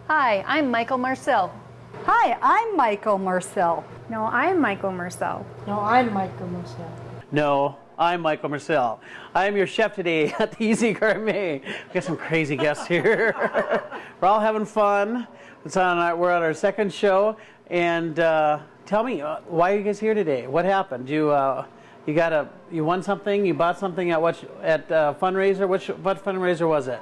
Hi, I'm Michael Marcel. Hi, I'm Michael Marcel. No, I'm Michael Marcel. No, I'm Michael Marcel. No, I'm Michael Marcel. I am your chef today at the Easy Gourmet. We got some crazy guests here. We're all having fun. We're on our second show, and tell me, why are you guys here today? What happened? You won something? You bought something at fundraiser? What fundraiser was it?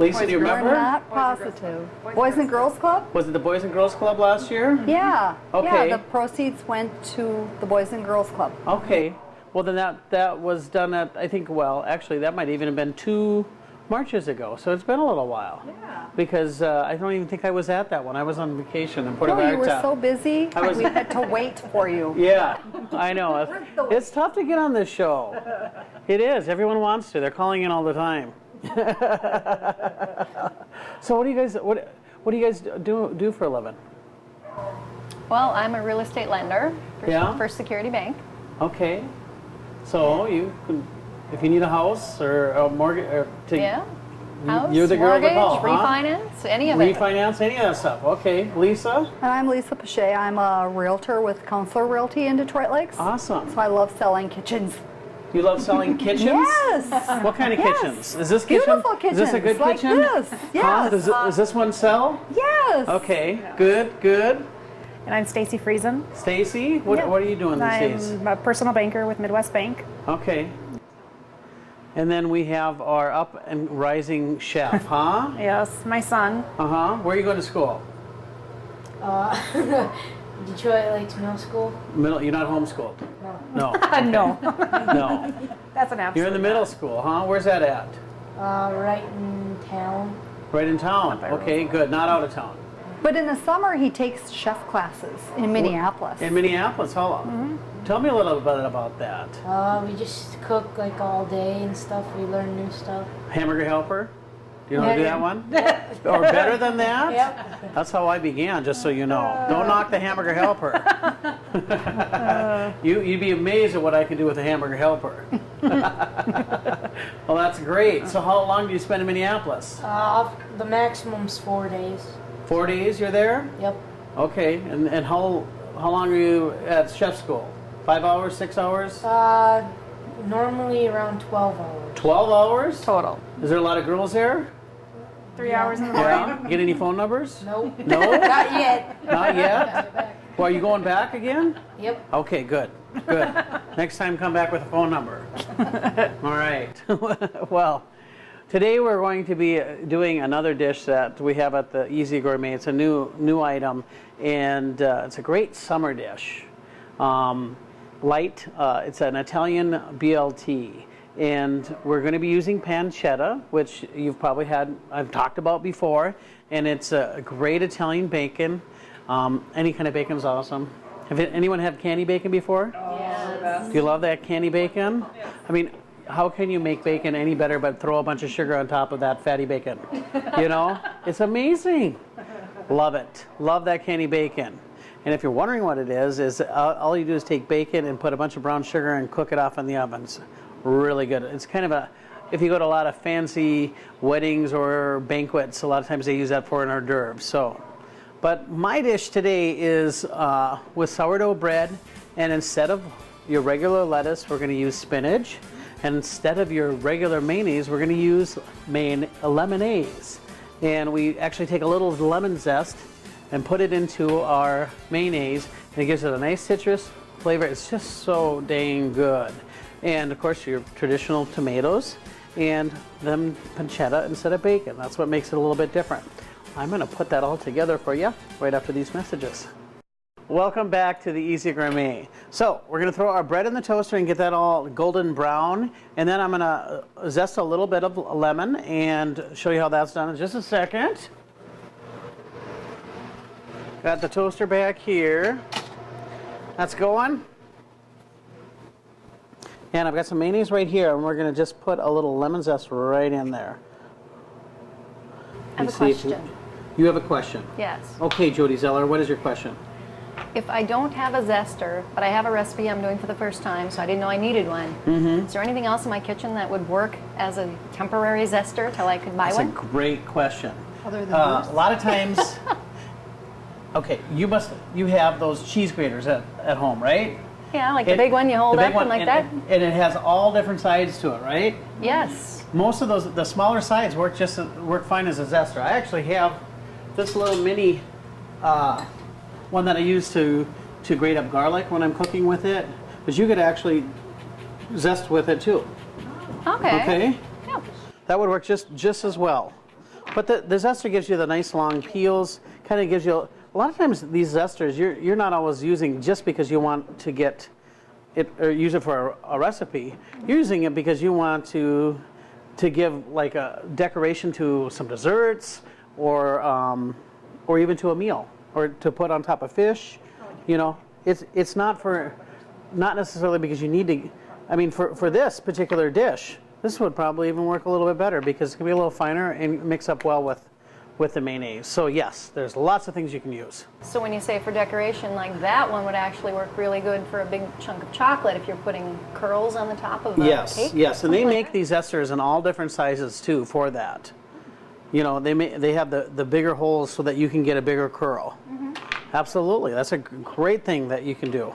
Lisa, do you remember? We're not positive. Boys and Girls Club? Was it the Boys and Girls Club last year? Yeah. Okay. Yeah, the proceeds went to the Boys and Girls Club. Okay. Well, then that was done at, I think, well, actually, that might even have been 2 Marches ago. So it's been a little while. Yeah. Because I don't even think I was at that one. I was on vacation in Puerto Vallarta. No, you were so busy. We had to wait for you. Yeah, I know. It's tough to get on this show. It is. Everyone wants to. They're calling in all the time. So what do you guys do for a living? Well, I'm a real estate lender for First Security Bank. Okay. So if you need a house or a mortgage, House, you're the girl mortgage, to call, refinance, any of it. Refinance, any of that stuff. Okay, Lisa. And I'm Lisa Pache. I'm a realtor with Counselor Realty in Detroit Lakes. Awesome. So I love selling kitchens. You love selling kitchens? Yes. What kind of kitchens? Is this kitchen? Beautiful kitchens. Is this a good like kitchen? This. Yes. Does this one sell? Yes. Okay. Good. And I'm Stacy Friesen. Stacy, what are you doing these days? I'm a personal banker with Midwest Bank. Okay. And then we have our up and rising chef, huh? Yes, my son. Uh-huh. Where are you going to school? Detroit Lakes Middle School. You're not homeschooled? No. No. No. That's an absolute. You're in the middle school, huh? Where's that at? Right in town. Right in town. Okay, good. Not out of town. But in the summer, he takes chef classes in Minneapolis. In Minneapolis, how long? Mm-hmm. Tell me a little bit about that. We just cook like all day and stuff. We learn new stuff. Hamburger helper? Do you know how to do that one? Or better than that? Yep. That's how I began, just so you know. Don't knock the hamburger helper. You'd be amazed at what I can do with a hamburger helper. Well, that's great. So how long do you spend in Minneapolis? The maximum's 4 days. 4 days you're there? Yep. Okay. And how long are you at chef school? 5 hours, 6 hours? Normally around 12 hours. 12 hours? Total. Is there a lot of girls there? 3 hours in the morning. Yeah. Get any phone numbers? Nope. No? Not yet. Not yet? Well, are you going back again? Yep. Okay, good. Next time come back with a phone number. All right. Well, today we're going to be doing another dish that we have at the Easy Gourmet. It's a new item, and it's a great summer dish. Light. It's an Italian BLT. And we're going to be using pancetta, which you've probably I've talked about before. And it's a great Italian bacon. Any kind of bacon is awesome. Have anyone had candy bacon before? Yes. Do you love that candy bacon? Yes. I mean, how can you make bacon any better but throw a bunch of sugar on top of that fatty bacon? You know? It's amazing. Love it. Love that candy bacon. And if you're wondering what it is all you do is take bacon and put a bunch of brown sugar and cook it off in the ovens. Really good. It's kind of if you go to a lot of fancy weddings or banquets, a lot of times they use that for an hors d'oeuvre. So, but my dish today is with sourdough bread, and instead of your regular lettuce, we're going to use spinach. And instead of your regular mayonnaise, we're going to use lemonade. And we actually take a little lemon zest and put it into our mayonnaise, and it gives it a nice citrus flavor. It's just so dang good. And of course your traditional tomatoes and then pancetta instead of bacon. That's what makes it a little bit different. I'm going to put that all together for you right after these messages. Welcome back to the Easy Gourmet. So we're going to throw our bread in the toaster and get that all golden brown, and then I'm going to zest a little bit of lemon and show you how that's done in just a second. Got the toaster back here. That's going. And I've got some mayonnaise right here, and we're going to just put a little lemon zest right in there. I have a question. You have a question? Yes. Okay, Jody Zeller, what is your question? If I don't have a zester, but I have a recipe I'm doing for the first time, so I didn't know I needed one, is there anything else in my kitchen that would work as a temporary zester till I could buy one? That's a great question. Other than A lot of times, okay, you have those cheese graters at home, right? Yeah, like the big one you hold the big up one, and like that? And it has all different sides to it, right? Yes. Most of those, the smaller sides work fine as a zester. I actually have this little mini one that I use to grate up garlic when I'm cooking with it, but you could actually zest with it too. Okay. Okay? Yeah. That would work just as well. But the zester gives you the nice long peels, kind of gives you, a lot of times these zesters you're not always using just because you want to get it or use it for a recipe. You're using it because you want to give like a decoration to some desserts or even to a meal or to put on top of fish. You know, it's not necessarily because you need to. I mean, for this particular dish, this would probably even work a little bit better because it can be a little finer and mix up well with the mayonnaise. So yes, there's lots of things you can use. So when you say for decoration, like that one would actually work really good for a big chunk of chocolate if you're putting curls on the top of a cake? Yes, and they something make like these zesters in all different sizes too for that. You know, they have the bigger holes so that you can get a bigger curl. Absolutely, that's a great thing that you can do.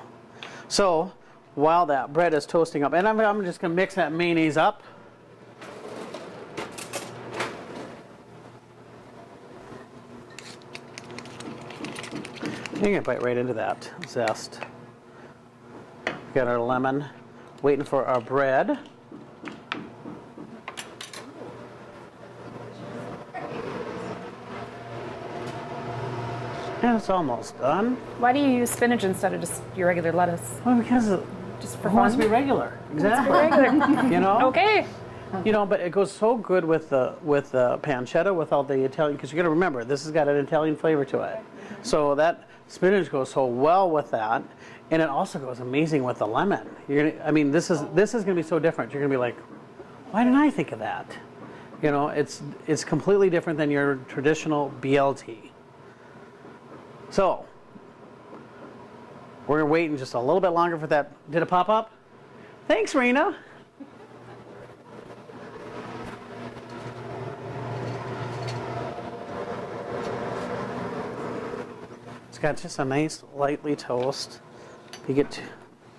So while that bread is toasting up, and I'm just going to mix that mayonnaise up. You're going to bite right into that zest. Got our lemon, waiting for our bread. And it's almost done. Why do you use spinach instead of just your regular lettuce? Well, because Just for who wants to fun? be regular? Exactly. Regular. You know? Okay. You know, but it goes so good with the pancetta, with all the Italian, because you got to remember this has got an Italian flavor to it. So that spinach goes so well with that, and it also goes amazing with the lemon. I mean, this is going to be so different. You're going to be like, why didn't I think of that? You know, it's completely different than your traditional BLT. So we're waiting just a little bit longer for that. Did it pop up? Thanks, Rena. It's got just a nice lightly toast. If you get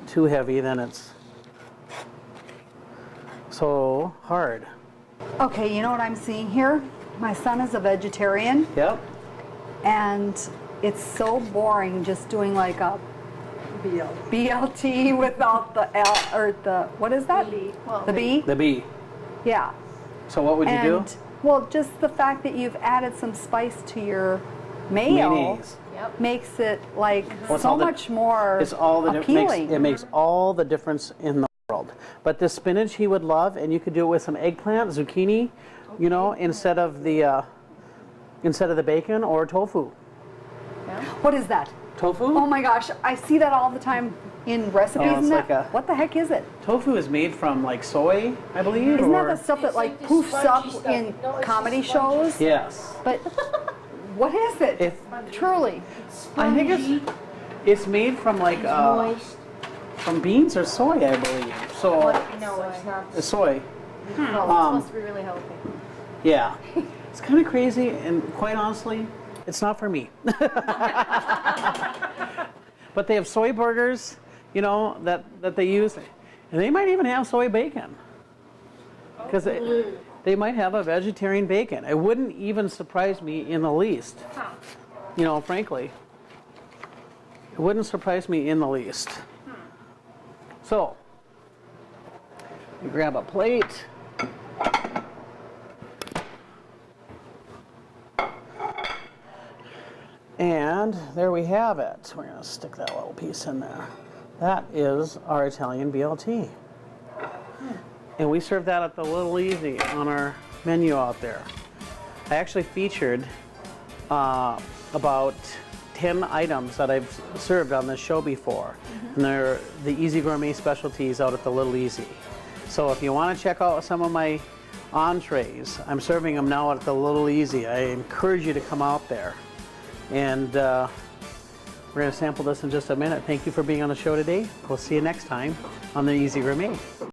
too heavy, then it's so hard. Okay, you know what I'm seeing here? My son is a vegetarian, Yep. and it's so boring just doing like a BLT without the L or the, what is that? Well, The B? The B. Yeah. So what would you do? And, well, just the fact that you've added some spice to your mayo Mayonnaise. Yep. makes it like Well, it's so all the- much more It's all the appealing. it makes all the difference in the world. But the spinach he would love, and you could do it with some eggplant, zucchini, you know, instead of the bacon or tofu. What is that? Tofu? Oh my gosh, I see that all the time in recipes. Oh, it's and that. like a- What the heck is it? Tofu is made from like soy, I believe. Isn't or, that the stuff that It's like like the poofs up spongy stuff. in No, it's comedy the spongy. shows? Yes. But what is it? It, Truly. I think it's made from like Moist. from beans or soy, I believe. So No, it's not. the soy. Oh, it's supposed to be really healthy. Yeah. It's kind of crazy, and quite honestly, it's not for me. But they have soy burgers, you know, that they use, and they might even have soy bacon. Because they might have a vegetarian bacon. It wouldn't even surprise me in the least. You know, frankly. It wouldn't surprise me in the least. So, you grab a plate. And there we have it. We're going to stick that little piece in there. That is our Italian BLT. And we serve that at the Little Easy on our menu out there. I actually featured about 10 items that I've served on this show before. And they're the Easy Gourmet specialties out at the Little Easy. So if you want to check out some of my entrees, I'm serving them now at the Little Easy. I encourage you to come out there. And we're going to sample this in just a minute. Thank you for being on the show today. We'll see you next time on the Easy Gourmet.